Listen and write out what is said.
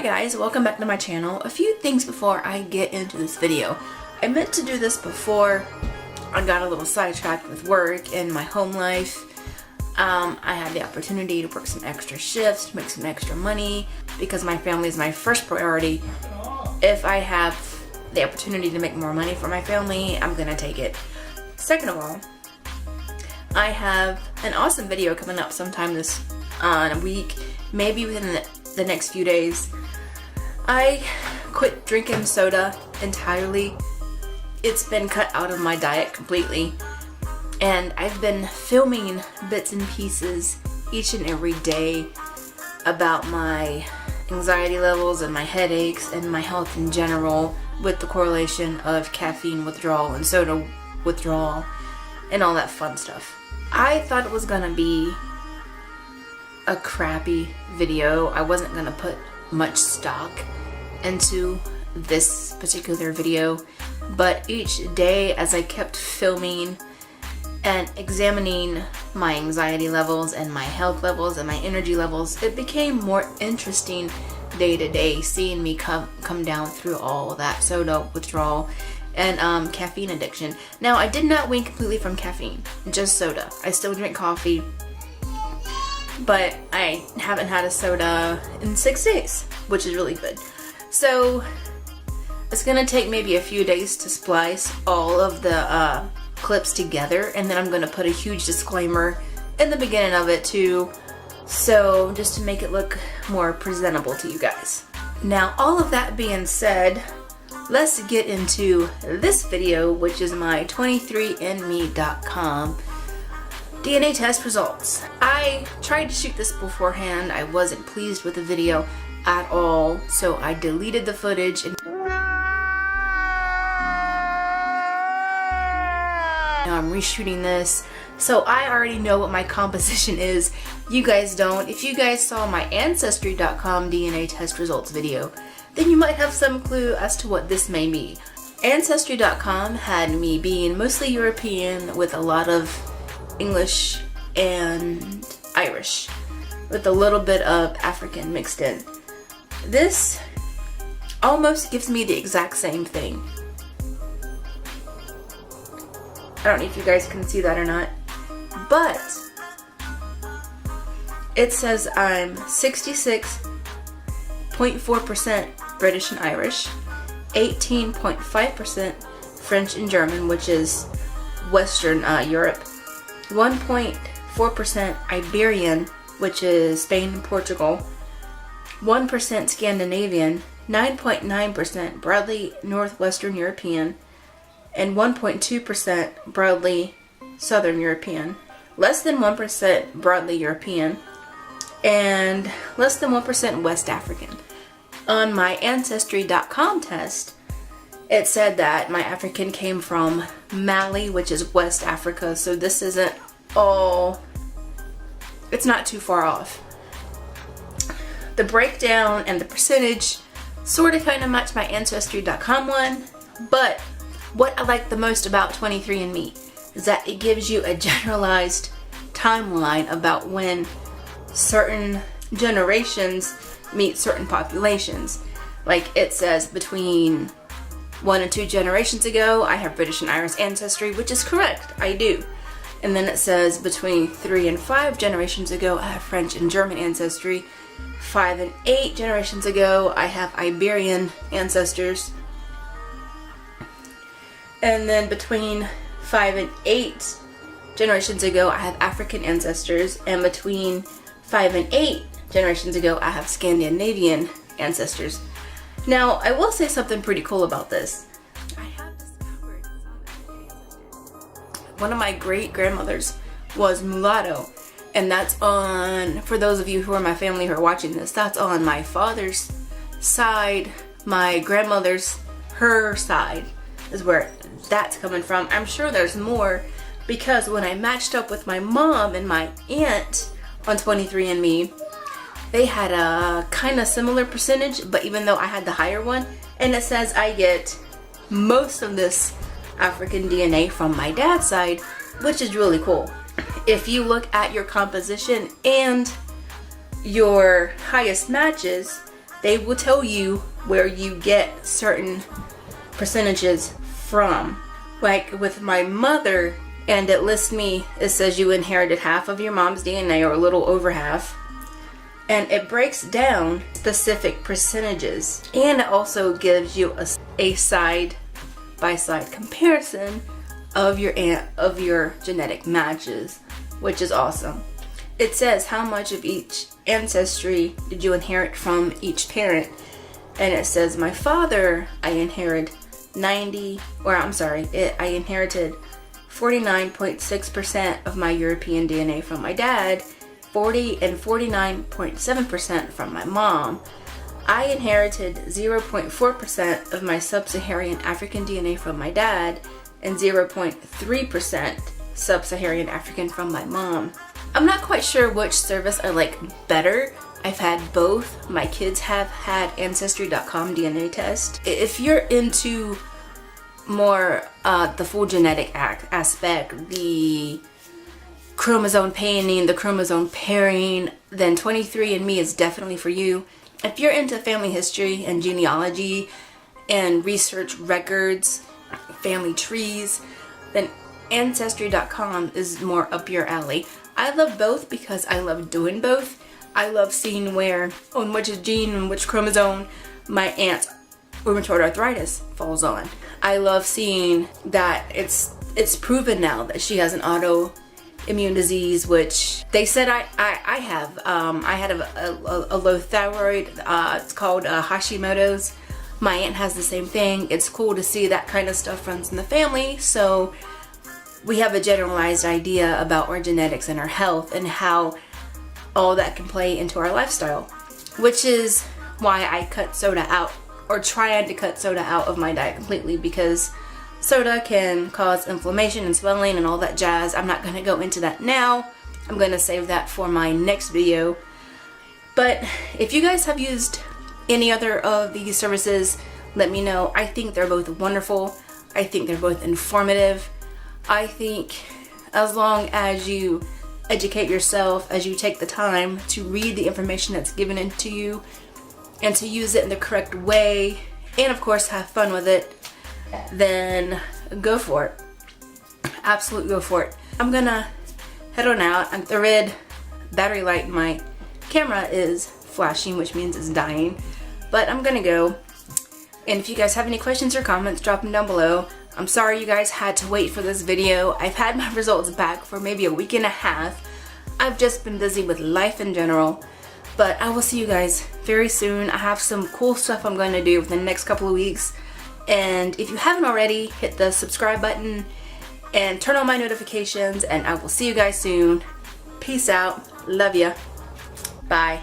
Hi guys, welcome back to my channel. A few things before I get into this video. I meant to do this before I got a little sidetracked with work and my home life. I had the opportunity to work some extra shifts, make some extra money because my family is my first priority. If I have the opportunity to make more money for my family, I'm gonna take it. Second of all, I have an awesome video coming up sometime this week, maybe within the next few days. I quit drinking soda entirely. It's been cut out of my diet completely, and I've been filming bits and pieces each and every day about my anxiety levels and my headaches and my health in general, with the correlation of caffeine withdrawal and soda withdrawal and all that fun stuff. I thought it was gonna be a crappy video. I wasn't gonna put much stock into this particular video, but each day as I kept filming and examining my anxiety levels and my health levels and my energy levels, it became more interesting day to day, seeing me come down through all that soda withdrawal and caffeine addiction. Now, I did not wean completely from caffeine, just soda. I still drink coffee, but I haven't had a soda in 6 days, which is really good. So it's gonna take maybe a few days to splice all of the clips together, and then I'm gonna put a huge disclaimer in the beginning of it too, so just to make it look more presentable to you guys. Now, all of that being said, let's get into this video, which is my 23andme.com DNA test results. I tried to shoot this beforehand. I wasn't pleased with the video at all, so I deleted the footage and now I'm reshooting this. So I already know what my composition is. You guys don't. If you guys saw my Ancestry.com DNA test results video, then you might have some clue as to what this may be. Ancestry.com had me being mostly European with a lot of English and Irish, with a little bit of African mixed in. This almost gives me the exact same thing. I don't know if you guys can see that or not, but it says I'm 66.4% British and Irish, 18.5% French and German, which is Western Europe, 1.4% Iberian, which is Spain and Portugal, 1% Scandinavian, 9.9% broadly Northwestern European, and 1.2% broadly Southern European, less than 1% broadly European, and less than 1% West African. On my Ancestry.com test, it said that my African came from Mali, which is West Africa, so this isn't all, it's not too far off. The breakdown and the percentage sort of kind of match my Ancestry.com one, but what I like the most about 23andMe is that it gives you a generalized timeline about when certain generations meet certain populations. Like it says between 1 and 2 generations ago, I have British and Irish ancestry, which is correct, I do. And then it says between 3 and 5 generations ago, I have French and German ancestry. 5 and 8 generations ago, I have Iberian ancestors. And then between 5 and 8 generations ago, I have African ancestors. And between 5 and 8 generations ago, I have Scandinavian ancestors. Now, I will say something pretty cool about this. I have discovered some African ancestors. One of my great-grandmothers was mulatto, and that's on, for those of you who are my family who are watching this, that's on my father's side. My grandmother's, her side is where that's coming from. I'm sure there's more, because when I matched up with my mom and my aunt on 23andMe, they had a kind of similar percentage, but even though I had the higher one, and it says I get most of this African DNA from my dad's side, which is really cool. If you look at your composition and your highest matches, they will tell you where you get certain percentages from. Like with my mother, and it lists me, it says you inherited half of your mom's DNA, or a little over half. And it breaks down specific percentages. And it also gives you a side-by-side comparison of your genetic matches, which is awesome. It says how much of each ancestry did you inherit from each parent. And it says my father, I inherited 49.6% of my European DNA from my dad, 49.7% from my mom. I inherited 0.4% of my sub-Saharan African DNA from my dad, and 0.3% sub-Saharan African from my mom. I'm not quite sure which service I like better. I've had both. My kids have had Ancestry.com DNA test. If you're into more the full genetic aspect, the chromosome painting, the chromosome pairing, then 23andMe is definitely for you. If you're into family history and genealogy and research records, family trees, then Ancestry.com is more up your alley. I love both because I love doing both. I love seeing where, on which gene and which chromosome my aunt's rheumatoid arthritis falls on. I love seeing that it's proven now that she has an autoimmune disease, which they said I have. I had a low thyroid. It's called Hashimoto's. My aunt has the same thing. It's cool to see that kind of stuff runs in the family, so we have a generalized idea about our genetics and our health and how all that can play into our lifestyle, which is why I cut soda out, or tried to cut soda out of my diet completely, because soda can cause inflammation and swelling and all that jazz. I'm not going to go into that now. I'm going to save that for my next video. But if you guys have used any other of these services, let me know. I think they're both wonderful. I think they're both informative. I think as long as you educate yourself, as you take the time to read the information that's given into you and to use it in the correct way, and of course have fun with it, then go for it. Absolutely go for it. I'm gonna head on out. The red battery light in my camera is flashing, which means it's dying, but I'm gonna go. And if you guys have any questions or comments, drop them down below. I'm sorry you guys had to wait for this video. I've had my results back for maybe a week and a half. I've just been busy with life in general, but I will see you guys very soon. I have some cool stuff I'm going to do within the next couple of weeks. And if you haven't already, hit the subscribe button and turn on my notifications, and I will see you guys soon. Peace out. Love ya. Bye.